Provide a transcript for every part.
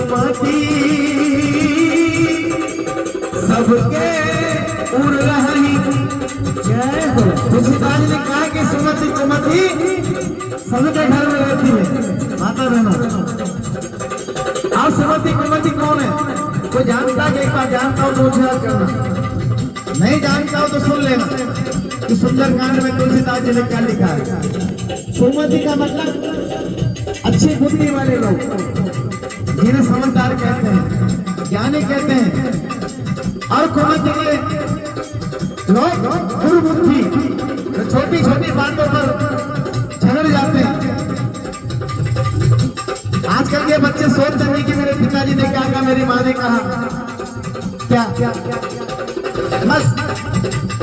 सुमति सबके उड़ रही जय हो। तुलसीदास ने कहा कि सुमति कुमति सबके घर में रहती है माता बहनों। और सुमति कुमति कौन है? कोई जानता है? एक बार जानता हो तो उछाल करना, नहीं जानता हो तो सुन लेना कि सुंदरकांड में तुलसीदास जी ने क्या लिखा है। सुमति का मतलब अच्छी बुद्धि वाले लोग, जिन्हें समझदार कहते हैं, ज्ञानी कहते हैं। और कुमति के लोग दुर्बुद्धि, तो छोटी छोटी बातों पर झगड़ जाते हैं। आजकल के बच्चे सोचते हैं कि मेरे पिताजी ने क्या कहा, मेरी माँ ने कहा क्या, बस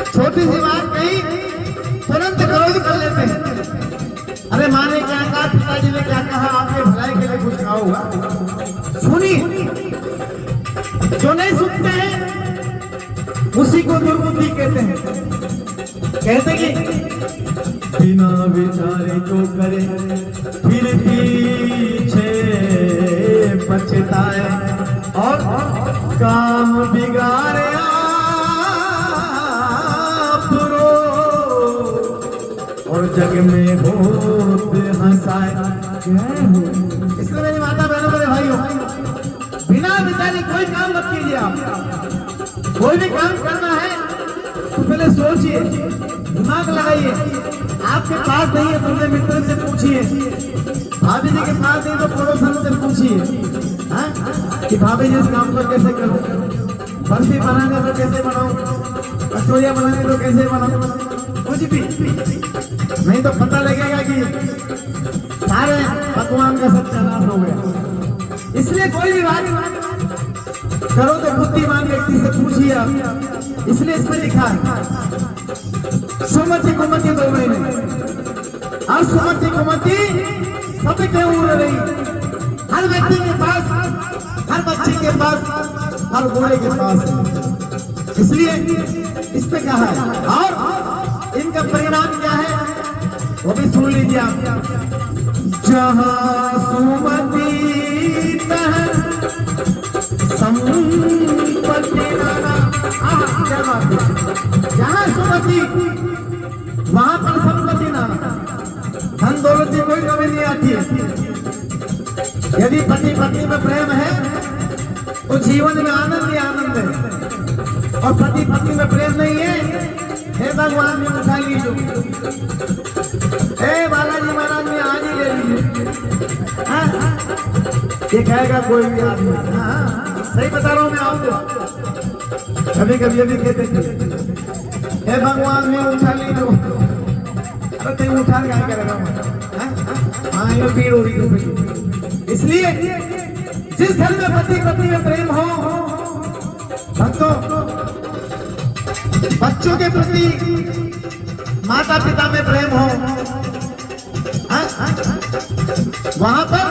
छोटी सी बात कही तुरंत विरोध कर लेते हैं। अरे माँ ने क्या कहा, पिताजी ने क्या कहा, आपके भलाई के लिए कुछ कहा होगा, सुनिए। जो नहीं सुनते हैं उसी को दुर्बुद्धि कहते हैं। कहते कि बिना विचारे जो करे फिर पीछे पछताए और काम बिगाड़े आप रो और जग में होत हंसाए। इसलिए मेरी माता बहनों, मेरे भाइयों, बिना विचारे कोई काम मत कीजिए। आप कोई भी काम करना है तो पहले सोचिए, दिमाग लगाइए। आपके पास नहीं है तो अपने मित्र से पूछिए, भाभी जी के पास नहीं तो पड़ोसन से पूछिए कि भाभी जी इस काम को कैसे करूं, बर्फी बनाने तो कैसे बनाऊं, कचौड़ियां बनाने तो कैसे बनाऊं, कुछ भी नहीं तो पता लगेगा कि सारे पकवान का सत्यानाश हो गया। इसलिए कोई भी बात करो तो बुद्धिमान व्यक्ति से पूछिए आप। इसलिए इसमें लिखा है सुमति कुमति दो महीने, और सुमति कुमति सबके उड़ रही। हर व्यक्ति के पास, हर बच्चे के पास, हर बूढ़े के पास। इसलिए इस पे कहा है, और इनका परिणाम क्या है वो भी सुन लीजिए आप। जहाँ सुमति संपत्ति नाना, जहाँ सुमति वहां पर संपत्ति नाना, धन दौलत की कोई कमी नहीं आती है। यदि पति पत्नी में प्रेम है तो जीवन में आनंद ही आनंद है, और पति पत्नी में प्रेम नहीं है, हे भगवान ने उठा लीजिए, हे बालाजी महाराज ने आज ही ले लीजिए। ये कहेगा कोई भी आदमी, सही बता रहा हूं मैं आपको। कभी कभी अभी कहते थे हे भगवान ने उठा लीजिए, तो कहीं उठा क्या करेगा? हाँ, ये भीड़ हो रही है। इसलिए जिस घर में पति पत्नी में प्रेम हो, भक्तों, बच्चों के प्रति माता पिता में प्रेम हो, वहां पर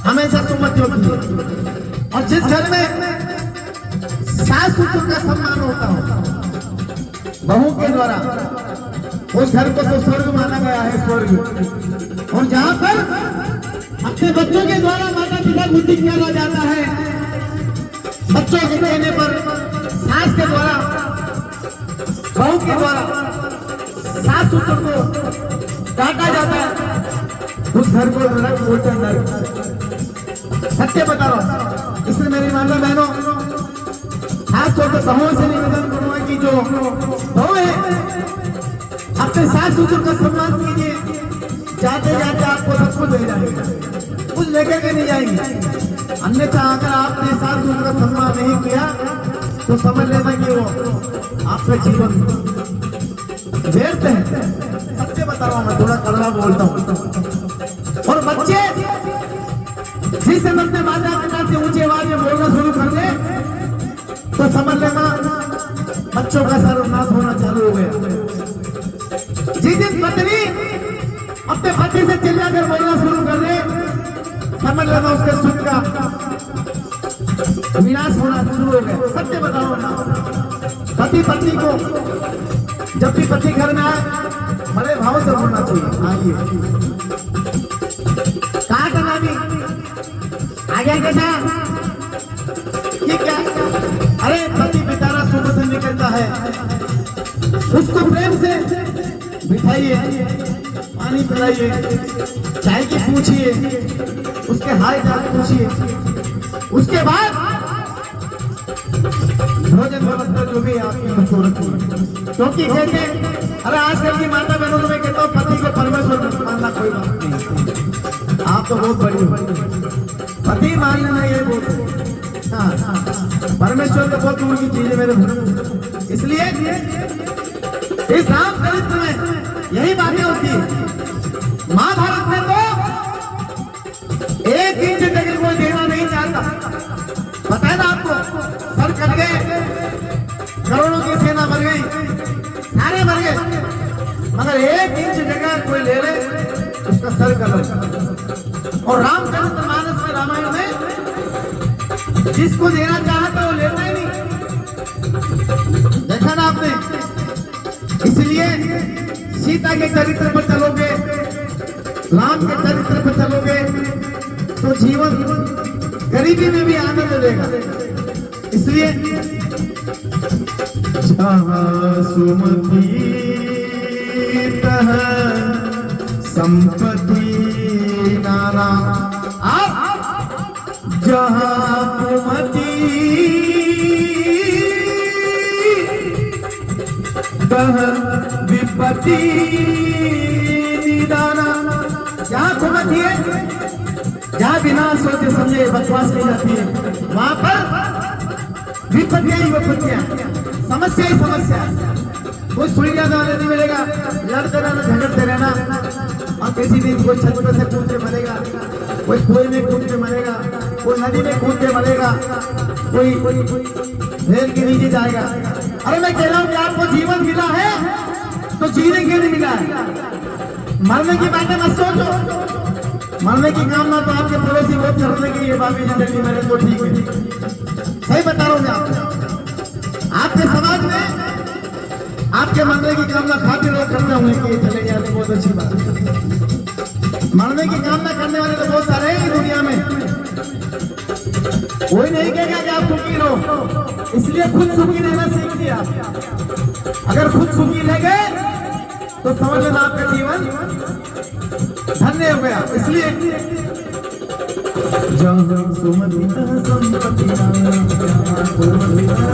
हमेशा सुमति होती है। और जिस घर में सास ससुर का सम्मान होता हो बहू के द्वारा, उस घर को तो स्वर्ग माना गया है, स्वर्ग। और जहां पर अपने बच्चों के द्वारा माता पिता को बुद्धि किया जाता है, बच्चों के कहने पर सास के द्वारा, बहू के द्वारा सास ससुर को डांटा जाता है, उस घर को नरक बोलते हैं, नरक। सत्य बता रहा हूं। इसलिए मेरी माता बहनों, खास तौर पर बहुओं से निवेदन करूंगा कि जो बहू है अपने सास ससुर का सम्मान कीजिए। जाते जाते आपको सब कुछ ले जाएंगे, कुछ लेकर के नहीं जाएंगे। अन्यथा अगर आपने सास ससुर का सम्मान नहीं किया तो समझ लेना कि वो आपका जीवन व्यर्थ है। सत्य बता रहा हूं मैं, थोड़ा कड़वा बोलता हूं। और बच्चे जिस समय अपने माता पिता से ऊंची आवाज में बोलना शुरू कर दे तो समझ लेना बच्चों का सर्वनाश होना चालू हो गया। जिस दिन पत्नी अपने पति से चिल्लाकर बोलना शुरू कर दे, समझ लेना उसके सुख का विनाश होना शुरू हो गया। सत्य बताओ ना, पति पत्नी को जब भी पति घर में आए बड़े भाव से बोलना चाहिए। आइए कहा था नानी, आगे देखा कि क्या, अरे पति बेचारा सुबह से निकलता है, उसको प्रेम से बिठाइए, पानी पिलाइए, चाय की पूछिए, उसके हाल चाल पूछिए, उसके बाद भोजन व्यवस्था जो भी आपकी मंजूर रखिए। क्योंकि कहते अरे आजकल की माता बहनों को मैं कहता हूँ पति को परमेश्वर मानना कोई बात नहीं, आप तो बहुत बड़ी हो, पति मानना नहीं ये बोलते, हाँ परमेश्वर तो बहुत दूर की चीज है मेरे भाई। इसलिए इस रामचरित्र में यही बातें होती है। महाभारत में तो एक इंच तक कोई देना नहीं चाहता, पता है ना आपको, सर कट गए, करोड़ों की सेना मर गई, सारे मर गए, मगर एक इंच जगह कोई ले ले उसका सर कट गया। और रामचरित्र मानस में, रामायण में जिसको देना चाहता वो लेता ही नहीं, देखा ना आपने। इसलिए सीता के चरित्र पर चलोगे, राम के चरित्र पर चलोगे तो जीवन गरीबी में भी आनंद देगा। इसलिए जहाँ सुमति तह संपत्ति नाना, जहाँ कुमति तह विपत्ति निदाना। जहाँ कुमति है, जहाँ बिना सोचे समझे बकवास की जाती है, वहां पर विपत्तियां ही विपत्तियां, समस्या ही समस्या। कोई सुई ज्यादा वाले नहीं मिलेगा, लड़ते रहना, झगड़ते रहना, और किसी दिन कोई छत पे से कूद के मरेगा, कोई कुएं में कूद के मरेगा, कोई नदी में कूद के मरेगा, कोई रेल के नीचे जाएगा। अरे मैं कह रहा हूँ कि आपको जीवन मिला है तो जीने के लिए मिला है, मरने की बातें मत सोचो। मरने की कामना तो आपके पड़ोसी बहुत करने की, ये बाबी जी जल्दी मरे तो ठीक है, सही बता रहा हूँ मैं। आपके समाज में आपके मरने की कामना खाते लोग करते होंगे कि चले गए, बहुत अच्छी बात है। मरने की कामना करने वाले तो बहुत सारे हैं दुनिया में, कोई नहीं कहेगा कि आप सुखी रहो। इसलिए खुद सुखी रहना सीखिए आप। अगर खुद सुखी रह गए तो समझ लेना आपका जीवन धन्य हो गया। इसलिए जहाँ सुमति तह संपत्ति नाना, जहाँ कुमति तह